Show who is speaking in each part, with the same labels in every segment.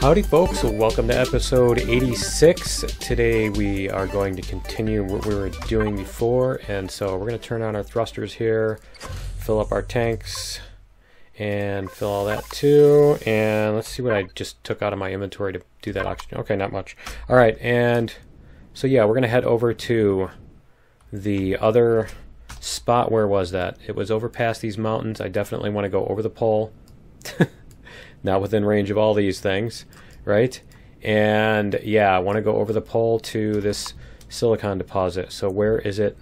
Speaker 1: Howdy folks, welcome to episode 86. Today we are going to continue what we were doing before, and so we're going to turn on our thrusters here, fill up our tanks, and fill all that too. And let's see what I just took out of my inventory to do that oxygen. Okay, not much. Alright, and so yeah, we're going to head over to the other spot. Where was that? It was over past these mountains. I definitely want to go over the pole. Not within range of all these things, right? And yeah, I want to go over the pole to this silicon deposit. So where is it?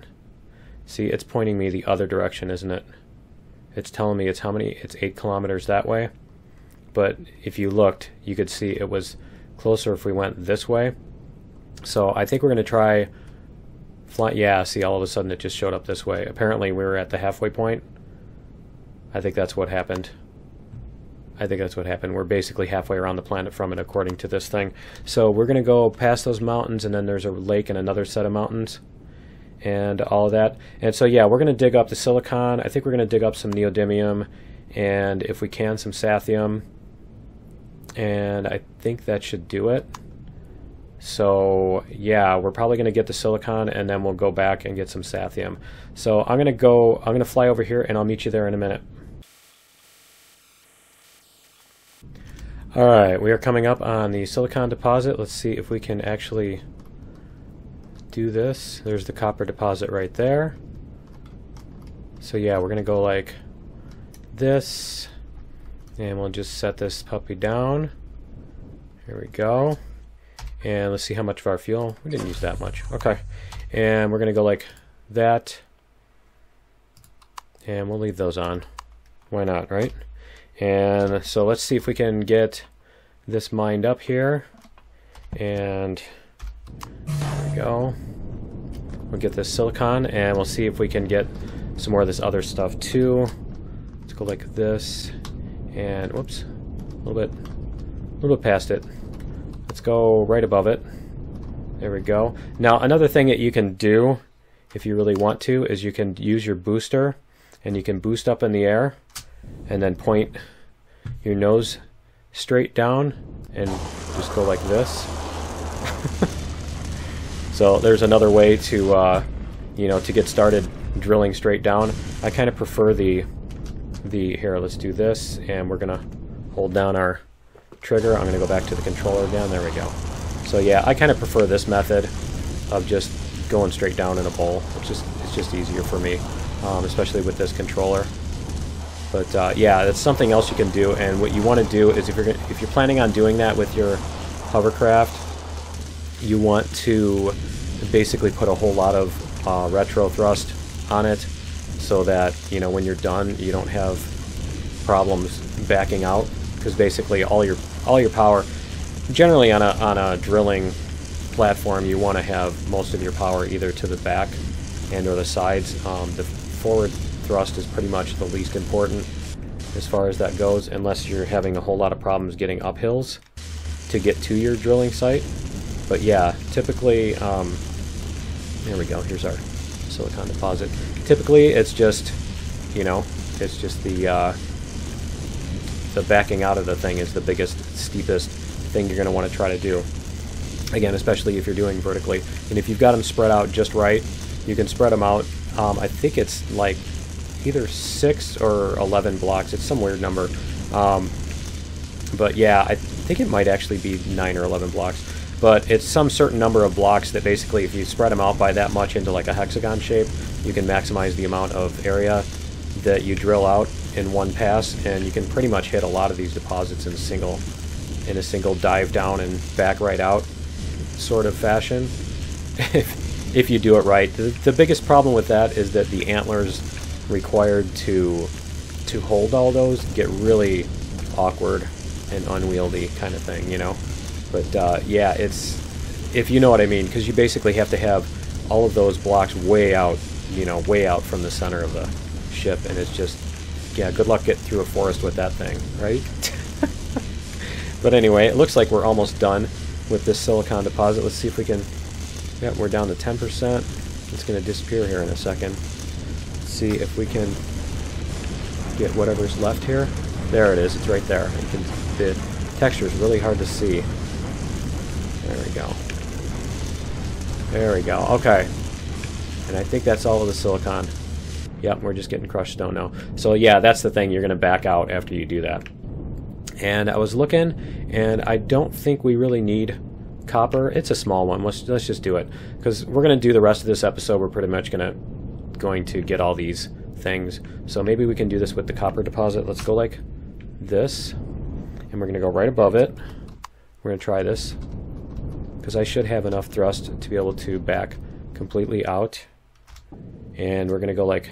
Speaker 1: See, it's pointing me the other direction, isn't it? It's telling me it's how many? It's 8 kilometers that way. But if you looked, you could see it was closer if we went this way. So I think we're going to try fly. Yeah, see, all of a sudden it just showed up this way. Apparently we were at the halfway point. I think that's what happened. We're basically halfway around the planet from it, according to this thing. So we're going to go past those mountains, and then there's a lake and another set of mountains and all of that. And so yeah, we're going to dig up the silicon. I think we're going to dig up some neodymium and, if we can, some sathium. And I think that should do it. So yeah, we're probably going to get the silicon, and then we'll go back and get some sathium. So I'm going to fly over here, and I'll meet you there in a minute. Alright, we are coming up on the silicon deposit. Let's see if we can actually do this. There's the copper deposit right there. So yeah, we're going to go like this, and we'll just set this puppy down. Here we go. And let's see how much of our fuel. We didn't use that much. Okay. And we're going to go like that. And we'll leave those on. Why not, right? And so let's see if we can get this mined up here. And there we go. We'll get this silicon, and we'll see if we can get some more of this other stuff too. Let's go like this. And whoops, a little bit past it. Let's go right above it. There we go. Now another thing that you can do, if you really want to, is you can use your booster, and you can boost up in the air and then point your nose straight down and just go like this. So there's another way to to get started drilling straight down. I kind of prefer the here, let's do this, and we're gonna hold down our trigger. I'm gonna go back to the controller again. There we go. So yeah, I kind of prefer this method of just going straight down in a bowl. It's just easier for me, especially with this controller. But yeah, that's something else you can do. And what you want to do is, if you're planning on doing that with your hovercraft, you want to basically put a whole lot of retro thrust on it, so that when you're done, you don't have problems backing out. Because basically all your power, generally on a drilling platform, you want to have most of your power either to the back and or the sides. The forward thrust is pretty much the least important as far as that goes, unless you're having a whole lot of problems getting up hills to get to your drilling site. But yeah, typically, there we go, here's our silicon deposit. Typically it's just, it's just the backing out of the thing is the biggest, steepest thing you're going to want to try to do. Again, especially if you're doing vertically. And if you've got them spread out just right, you can spread them out. I think it's like either 6 or 11 blocks. It's some weird number. But yeah, I think it might actually be 9 or 11 blocks. But it's some certain number of blocks that basically, if you spread them out by that much into like a hexagon shape, you can maximize the amount of area that you drill out in one pass, and you can pretty much hit a lot of these deposits in a single dive down and back right out sort of fashion. If you do it right. The biggest problem with that is that the antlers required to hold all those get really awkward and unwieldy kind of thing, But yeah, it's, if you know what I mean, because you basically have to have all of those blocks way out, way out from the center of the ship, and it's just, yeah, good luck getting through a forest with that thing, right? But anyway, it looks like we're almost done with this silicon deposit. Let's see if we can. Yeah, we're down to 10%. It's going to disappear here in a second. Let's see if we can get whatever's left here. There it is. It's right there. You can texture is really hard to see. There we go. There we go. Okay. And I think that's all of the silicon. Yep, we're just getting crushed stone now. So yeah, that's the thing. You're going to back out after you do that. And I was looking, and I don't think we really need copper. It's a small one. Let's just do it, because we're going to do the rest of this episode. We're pretty much going to get all these things. So maybe we can do this with the copper deposit. Let's go like this, and we're going to go right above it. We're going to try this, because I should have enough thrust to be able to back completely out. And we're going to go like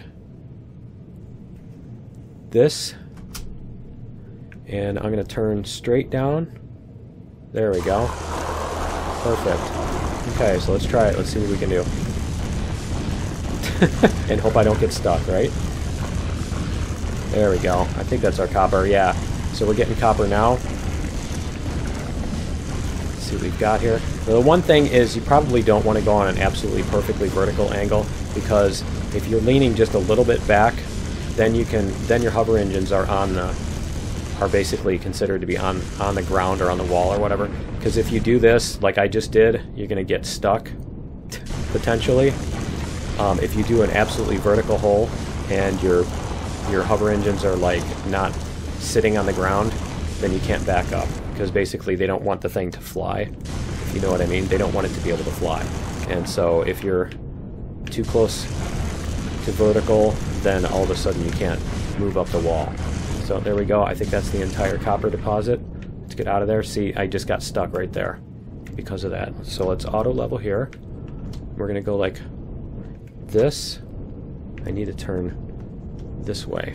Speaker 1: this, and I'm going to turn straight down. There we go. Perfect. Okay, so let's try it. Let's see what we can do. And hope I don't get stuck, right? There we go. I think that's our copper, yeah. So we're getting copper now. Let's see what we've got here. Now, the one thing is you probably don't want to go on an absolutely perfectly vertical angle, because if you're leaning just a little bit back, then your hover engines are basically considered to be on the ground or on the wall or whatever. Because if you do this, like I just did, you're going to get stuck, potentially. If you do an absolutely vertical hole and your hover engines are like not sitting on the ground, then you can't back up, because basically they don't want the thing to fly, if you know what I mean. They don't want it to be able to fly. And so if you're too close to vertical, then all of a sudden you can't move up the wall. So there we go. I think that's the entire copper deposit. Let's get out of there. See, I just got stuck right there because of that. So let's auto level here. We're going to go like this. I need to turn this way.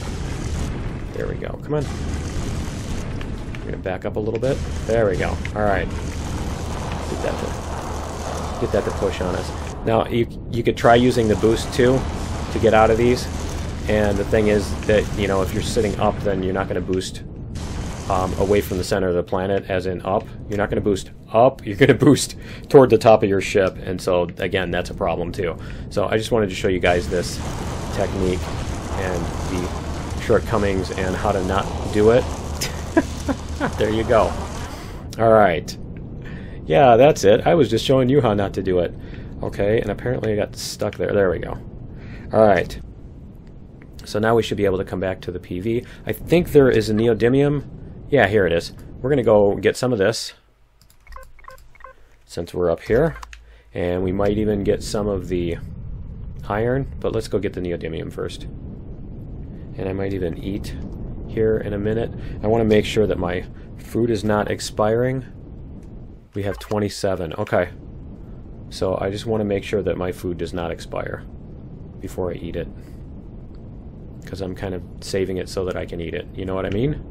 Speaker 1: There we go. Come on. We're going to back up a little bit. There we go. All right. Get that to push on us. Now, you could try using the boost too to get out of these. And the thing is that, you know, if you're sitting up, then you're not going to boost away from the center of the planet, as in up. You're not going to boost up. You're going to boost toward the top of your ship. And so, again, that's a problem too. So I just wanted to show you guys this technique and the shortcomings and how to not do it. There you go. All right. Yeah, that's it. I was just showing you how not to do it. Okay, and apparently I got stuck there. There we go. All right. So now we should be able to come back to the PV. I think there is a neodymium. Yeah, here it is. We're going to go get some of this, since we're up here. And we might even get some of the iron, but let's go get the neodymium first. And I might even eat here in a minute. I want to make sure that my food is not expiring. We have 27. Okay. So I just want to make sure that my food does not expire before I eat it, because I'm kind of saving it so that I can eat it. You know what I mean?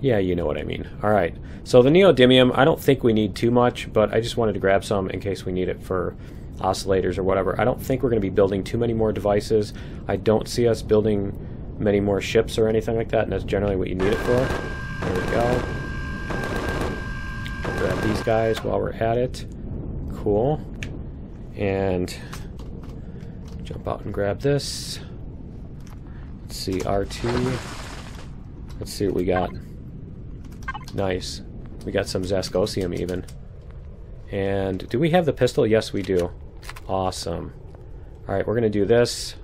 Speaker 1: Yeah, you know what I mean. Alright, so the neodymium, I don't think we need too much, but I just wanted to grab some in case we need it for oscillators or whatever. I don't think we're going to be building too many more devices. I don't see us building many more ships or anything like that, and that's generally what you need it for. There we go. Grab these guys while we're at it. Cool. And jump out and grab this. Let's see, R2. Let's see what we got. Nice. We got some Zascosium even. And do we have the pistol? Yes, we do. Awesome. Alright, we're going to do this.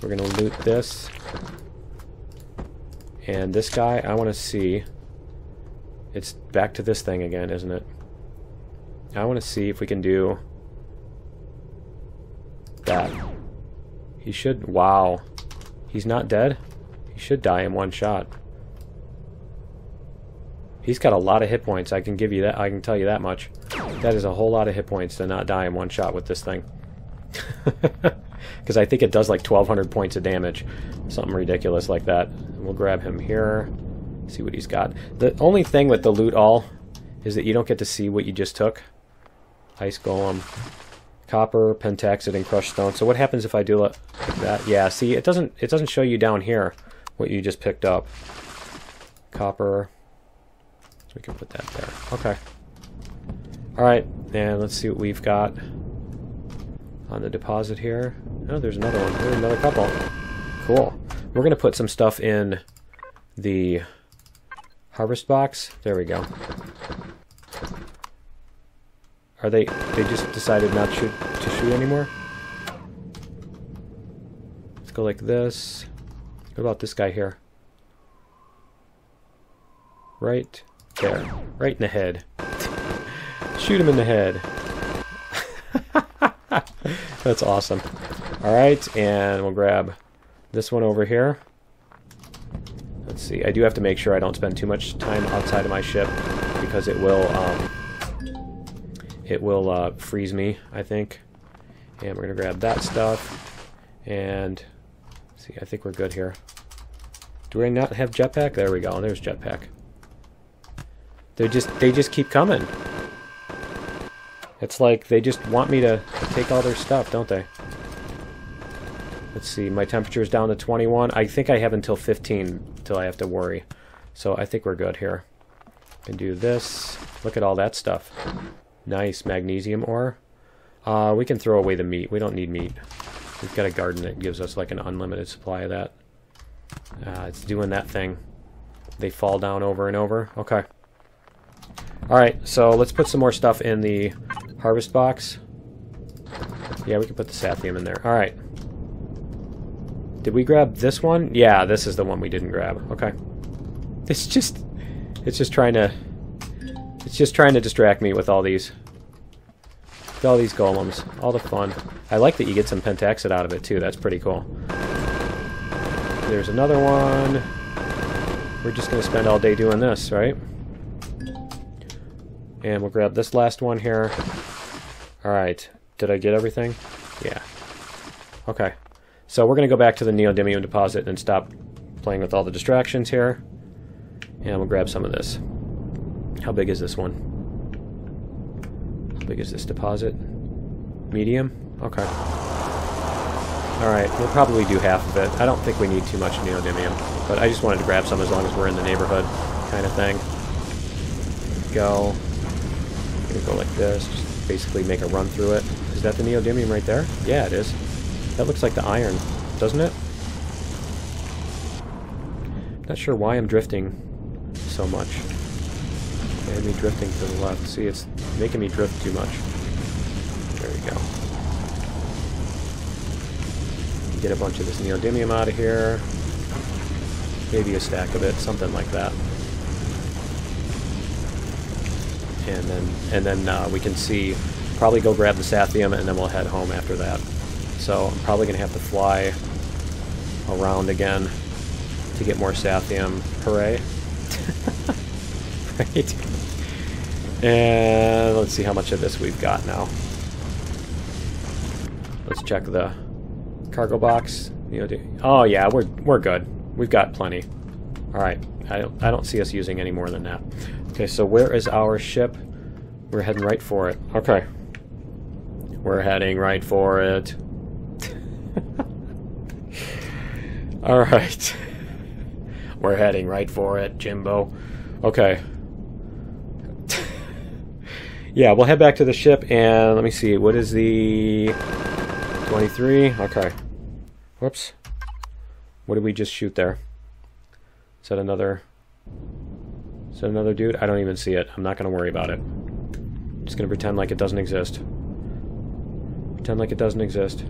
Speaker 1: We're going to loot this. And this guy, I want to see. It's back to this thing again, isn't it? I want to see if we can do that. He should... Wow. He's not dead? He should die in one shot. He's got a lot of hit points. I can give you that. I can tell you that much. That is a whole lot of hit points to not die in one shot with this thing. Because I think it does like 1,200 points of damage. Something ridiculous like that. We'll grab him here. See what he's got. The only thing with the loot all is that you don't get to see what you just took. Ice Golem, Copper, Pentaxid, and Crushed Stone. So what happens if I do like that? Yeah, see, it doesn't show you down here what you just picked up. Copper. So we can put that there. Okay. Alright, and let's see what we've got on the deposit here. Oh, there's another one. There's another couple. Cool. We're going to put some stuff in the harvest box. There we go. Are they just decided not to shoot anymore? Let's go like this. What about this guy here? Right there. Right in the head. Shoot him in the head. That's awesome. Alright, and we'll grab this one over here. Let's see. I do have to make sure I don't spend too much time outside of my ship because it will freeze me, I think. And we're going to grab that stuff. And see, I think we're good here. Do I not have jetpack? There we go. There's jetpack. They just keep coming. It's like they just want me to take all their stuff, don't they? Let's see, my temperature is down to 21. I think I have until 15 till I have to worry. So I think we're good here. Can do this. Look at all that stuff. Nice magnesium ore. We can throw away the meat. We don't need meat. We've got a garden that gives us like an unlimited supply of that. It's doing that thing. They fall down over and over. Okay. Alright, so let's put some more stuff in the harvest box. Yeah, we can put the sathium in there. Alright. Did we grab this one? Yeah, this is the one we didn't grab. Okay. It's just trying to distract me with all these golems. All the fun. I like that you get some pentaxid out of it too. That's pretty cool. There's another one. We're just going to spend all day doing this, right? And we'll grab this last one here. Alright. Did I get everything? Yeah. Okay. So we're going to go back to the neodymium deposit and stop playing with all the distractions here. And we'll grab some of this. How big is this one? How big is this deposit? Medium? Okay. Alright, we'll probably do half of it. I don't think we need too much neodymium, but I just wanted to grab some as long as we're in the neighborhood kind of thing. Go. I'm going to go like this. Just basically make a run through it. Is that the neodymium right there? Yeah, it is. That looks like the iron, doesn't it? Not sure why I'm drifting so much. And me drifting to the left. See, it's making me drift too much. There we go. Get a bunch of this neodymium out of here. Maybe a stack of it, something like that. And then we can see, probably go grab the sathium, and then we'll head home after that. So I'm probably going to have to fly around again to get more sathium. Hooray. Right. And let's see how much of this we've got now. Let's check the cargo box. Oh yeah, we're good. We've got plenty. Alright. I don't see us using any more than that. Okay, so where is our ship? We're heading right for it. Okay. We're heading right for it. Alright. We're heading right for it, Jimbo. Okay. Yeah, we'll head back to the ship, and let me see. What is the 23? Okay. Whoops. What did we just shoot there? Is that another dude? I don't even see it. I'm not going to worry about it. I'm just going to pretend like it doesn't exist. Pretend like it doesn't exist.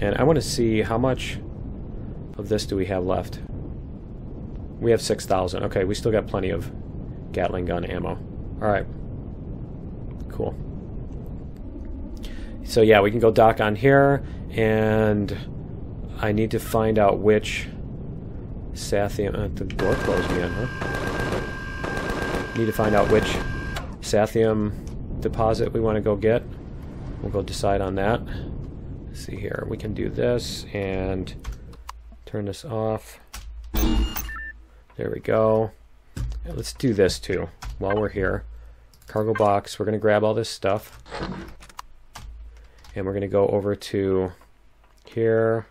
Speaker 1: And I want to see how much of this do we have left. We have 6,000. Okay, we still got plenty of Gatling gun ammo. Alright. Cool. So yeah, we can go dock on here, and I need to find out which sathium... the door closed again, huh? Need to find out which sathium deposit we want to go get. We'll go decide on that. Let's see here. We can do this and turn this off. There we go. Yeah, let's do this too while we're here. Cargo box. We're going to grab all this stuff. And we're going to go over to here.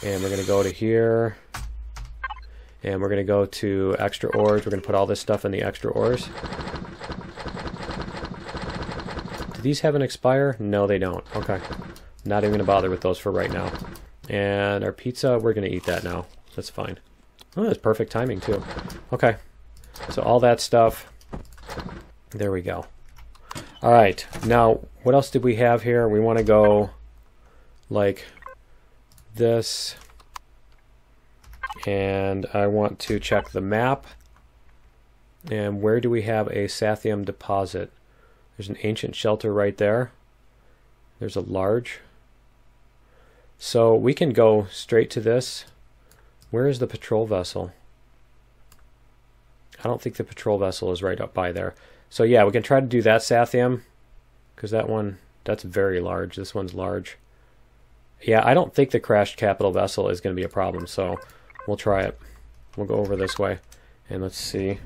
Speaker 1: And we're going to go to here. And we're going to go to extra ores. We're going to put all this stuff in the extra ores. Do these have an expire? No, they don't. Okay. Not even going to bother with those for right now. And our pizza, we're going to eat that now. That's fine. Oh, that's perfect timing, too. Okay. So all that stuff. There we go. All right. Now, what else did we have here? We want to go like this. And I want to check the map. And where do we have a Sathium deposit? There's an ancient shelter right there. There's a large. So we can go straight to this. Where is the patrol vessel? I don't think the patrol vessel is right up by there. So yeah, we can try to do that Sathium. Because that one, that's very large. This one's large. Yeah, I don't think the crashed capital vessel is going to be a problem. So we'll try it. We'll go over this way. And let's see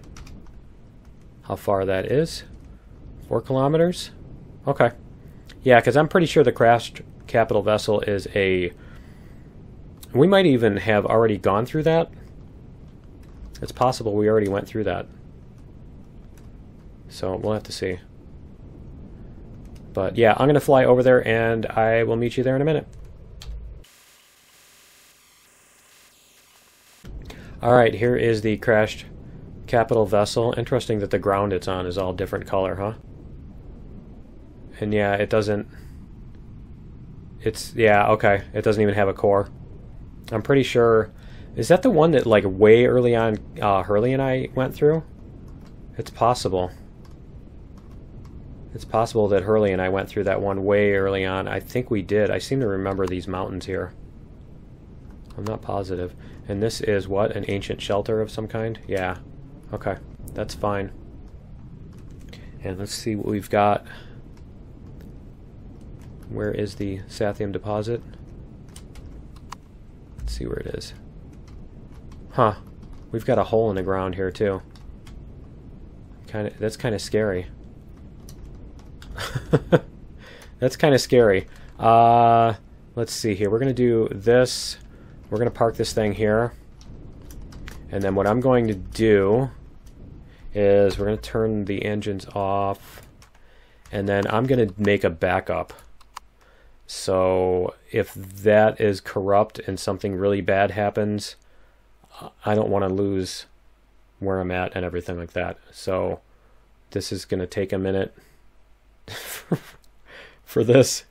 Speaker 1: how far that is. 4 kilometers? Okay. Yeah, because I'm pretty sure the crashed capital vessel is a... We might even have already gone through that. It's possible we already went through that. So we'll have to see. But yeah, I'm going to fly over there and I will meet you there in a minute. Alright, here is the crashed capital vessel. Interesting that the ground it's on is all different color, huh? And yeah, it doesn't... It's... Yeah, okay. It doesn't even have a core. I'm pretty sure... Is that the one that, like, way early on Hurley and I went through? It's possible. It's possible that Hurley and I went through that one way early on. I think we did. I seem to remember these mountains here. I'm not positive. And this is what? An ancient shelter of some kind? Yeah. Okay. That's fine. And let's see what we've got. Where is the Sathium deposit? Let's see where it is. Huh. We've got a hole in the ground here too. That's kind of scary. That's kind of scary. Let's see here. We're going to do this. We're going to park this thing here. And then what I'm going to do is we're going to turn the engines off. And then I'm going to make a backup. So if that is corrupt and something really bad happens, I don't want to lose where I'm at and everything like that. So this is going to take a minute for this.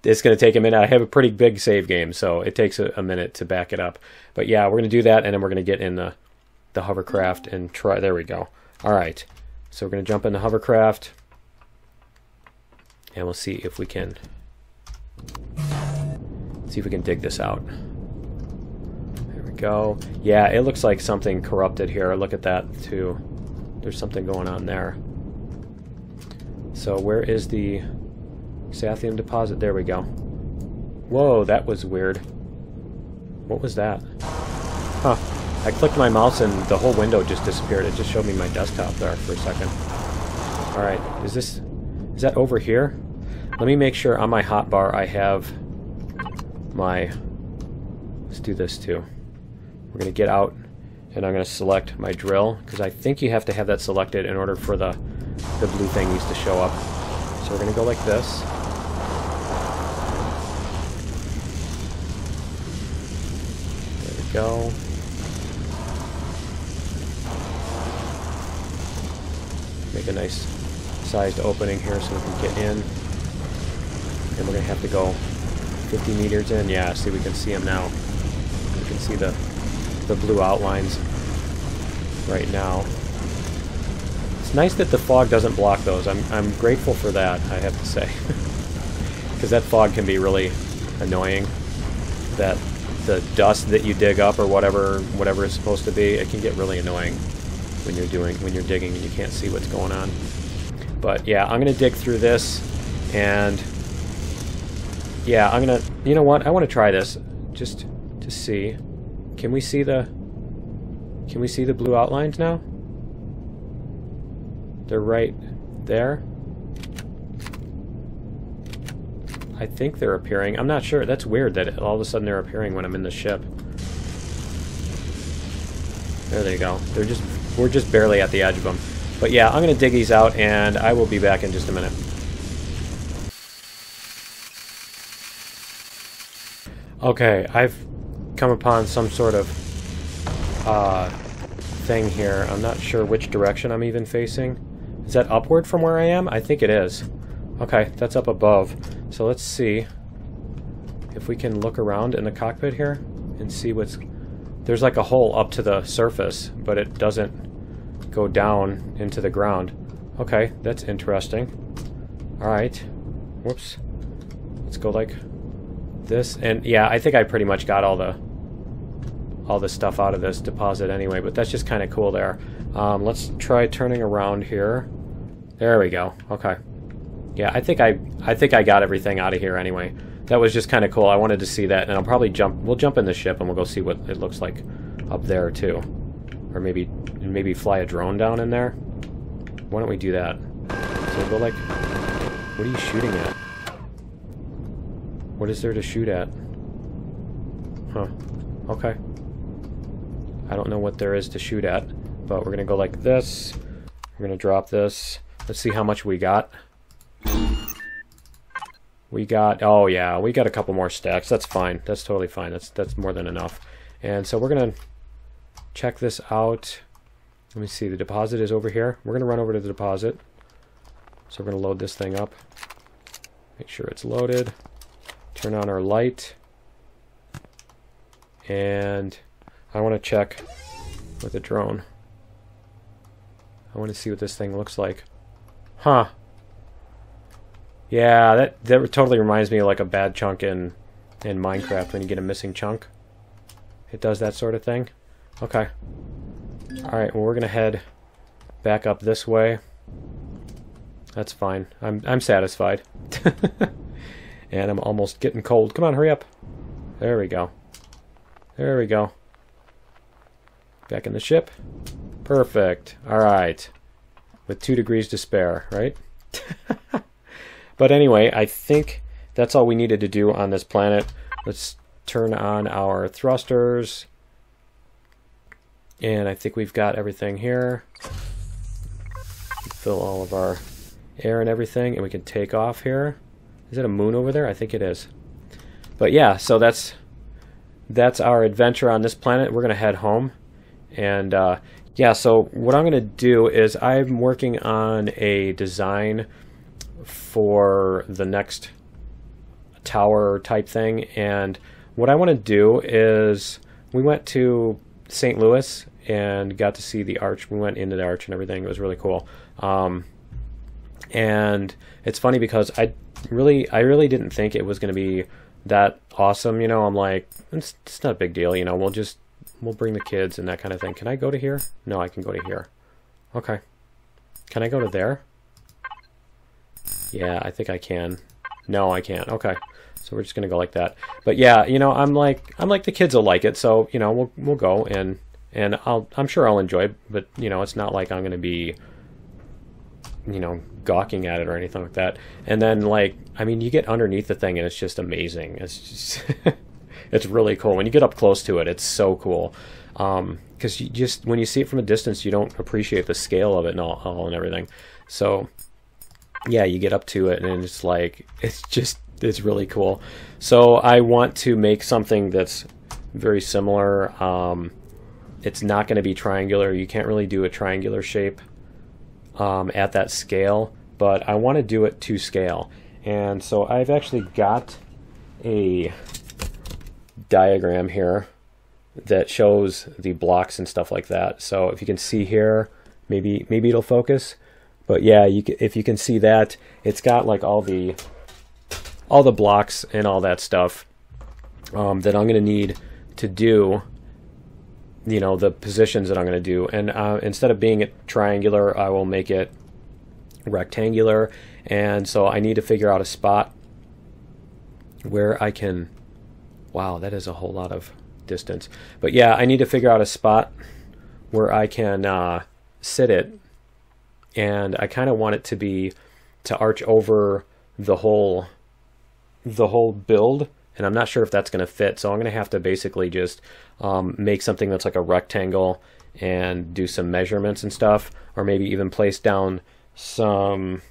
Speaker 1: It's going to take a minute. I have a pretty big save game, so it takes a minute to back it up. But yeah, we're going to do that, and then we're going to get in the hovercraft and try. There we go. All right. So we're going to jump in the hovercraft, and we'll see if we can dig this out. There we go. Yeah, it looks like something corrupted here. Look at that too. There's something going on there. So where is the Sathium deposit? There we go. Whoa, that was weird. What was that? Huh. I clicked my mouse and the whole window just disappeared. It just showed me my desktop there for a second. Alright, is that over here? Let me make sure on my hotbar I have my... Let's do this too. We're going to get out and I'm going to select my drill, because I think you have to have that selected in order for the blue thingies to show up. So we're going to go like this. There we go. Make a nice sized opening here so we can get in. And we're going to have to go 50 meters in. Yeah, see, we can see them now. You can see the blue outlines right now. It's nice that the fog doesn't block those. I'm grateful for that, I have to say. Because that fog can be really annoying. That the dust that you dig up or whatever it's supposed to be, it can get really annoying when you're digging and you can't see what's going on. But yeah, I'm gonna dig through this, and yeah, you know what? I want to try this just to see. Can we see the blue outlines now? They're right there. I think they're appearing. I'm not sure. That's weird that all of a sudden they're appearing when I'm in the ship. There they go. We're just barely at the edge of them. But yeah, I'm going to dig these out, and I will be back in just a minute. Okay, I've come upon some sort of thing here. I'm not sure which direction I'm even facing. Is that upward from where I am? I think it is. Okay, that's up above. So let's see if we can look around in the cockpit here and see what's... There's like a hole up to the surface, but it doesn't go down into the ground. Okay, that's interesting. Alright. Whoops. Let's go like this. And yeah, I think I pretty much got all the stuff out of this deposit anyway, but that's just kind of cool there. Let's try turning around here. There we go. Okay. Yeah, I think I got everything out of here anyway. That was just kind of cool. I wanted to see that, and I'll probably we'll jump in the ship and we'll go see what it looks like up there too. Or maybe fly a drone down in there. Why don't we do that? So we'll go like, what are you shooting at? What is there to shoot at? Huh. Okay. I don't know what there is to shoot at, but we're gonna go like this. We're gonna drop this. Let's see how much we got. We got, oh yeah, we got a couple more stacks. That's fine. That's totally fine. That's more than enough. And so we're gonna check this out. Let me see, the deposit is over here. We're gonna run over to the deposit. So we're gonna load this thing up. Make sure it's loaded. Turn on our light. And I want to check with the drone. I want to see what this thing looks like. Huh. Yeah, that totally reminds me of like a bad chunk in Minecraft when you get a missing chunk. It does that sort of thing. Okay. Alright, well we're gonna head back up this way. That's fine. I'm satisfied. And I'm almost getting cold. Come on, hurry up. There we go. There we go. Back in the ship. Perfect. Alright. With 2 degrees to spare, right? But anyway, I think that's all we needed to do on this planet. Let's turn on our thrusters. And I think we've got everything here. Fill all of our air and everything, and we can take off here. Is it a moon over there? I think it is. But yeah, so that's our adventure on this planet. We're going to head home. And yeah, so what I'm going to do is I'm working on a design for the next tower type thing. And what I want to do is, we went to St. Louis and got to see the arch. We went into the arch and everything. It was really cool. And it's funny because I really didn't think it was going to be that awesome. You know, I'm like, it's not a big deal. You know, we'll bring the kids and that kind of thing. Can I go to here? No, I can go to here. Okay. Can I go to there? Yeah, I think I can. No, I can't. Okay. So we're just gonna go like that. But yeah, you know, I'm like the kids will like it, so you know, we'll go and I'm sure I'll enjoy it, but you know, it's not like I'm gonna be, you know, gawking at it or anything like that. And then like, I mean, you get underneath the thing and it's just amazing. It's just it's really cool. When you get up close to it, it's so cool. Because you just, when you see it from a distance, you don't appreciate the scale of it and all and everything. So yeah, you get up to it and it's like, it's really cool. So I want to make something that's very similar. It's not going to be triangular. You can't really do a triangular shape at that scale, but I want to do it to scale. And so I've actually got a diagram here that shows the blocks and stuff like that. So if you can see here, maybe it'll focus. But yeah, if you can see that, it's got like all the blocks and all that stuff that I'm going to need to do, you know, the positions that I'm going to do. And instead of being it triangular, I will make it rectangular. And so I need to figure out a spot where I can, wow, that is a whole lot of distance. But yeah, I need to figure out a spot where I can sit it. And I kind of want it to arch over the whole build, and I'm not sure if that's going to fit, so I'm going to have to basically just make something that's like a rectangle and do some measurements and stuff, or maybe even place down some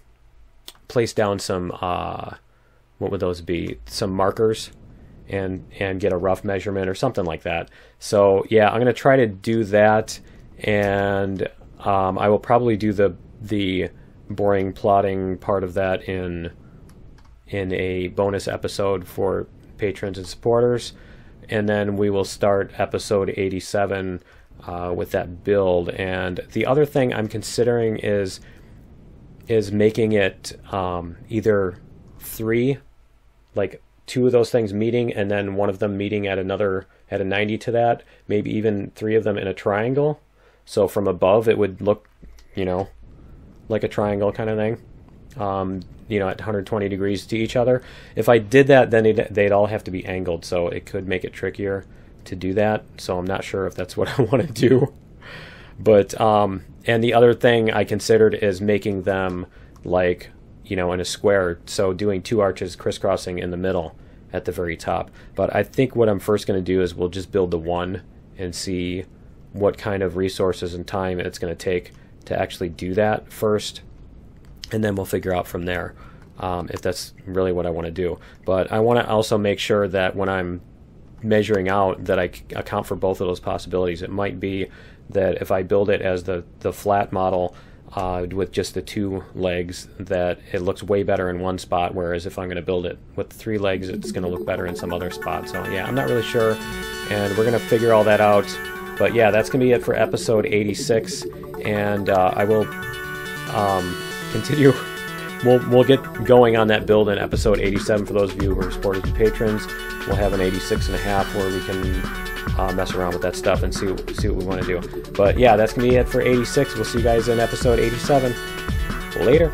Speaker 1: what would those be, some markers, and get a rough measurement or something like that. So yeah, I'm going to try to do that, and I will probably do the boring plotting part of that in a bonus episode for patrons and supporters, and then we will start episode 87 with that build. And the other thing I'm considering is making it either 3, like 2 of those things meeting and then one of them meeting at a 90 to that, maybe even 3 of them in a triangle. So from above it would look, you know, like a triangle kind of thing, you know, at 120 degrees to each other. If I did that, then they'd all have to be angled, so it could make it trickier to do that. So I'm not sure if that's what I want to do. But and the other thing I considered is making them like, you know, in a square, so doing 2 arches crisscrossing in the middle at the very top. But I think what I'm first going to do is we'll just build the one and see what kind of resources and time it's going to take to actually do that first, and then we'll figure out from there if that's really what I want to do. But I want to also make sure that when I'm measuring out that I account for both of those possibilities. It might be that if I build it as the flat model with just the 2 legs, that it looks way better in one spot, whereas if I'm going to build it with 3 legs, it's going to look better in some other spot. So yeah, I'm not really sure, and we're going to figure all that out. But yeah, that's going to be it for episode 86, and I will continue. We'll get going on that build in episode 87 for those of you who are supporters and patrons. We'll have an 86.5 where we can mess around with that stuff and see what we want to do. But yeah, that's going to be it for 86. We'll see you guys in episode 87. Later.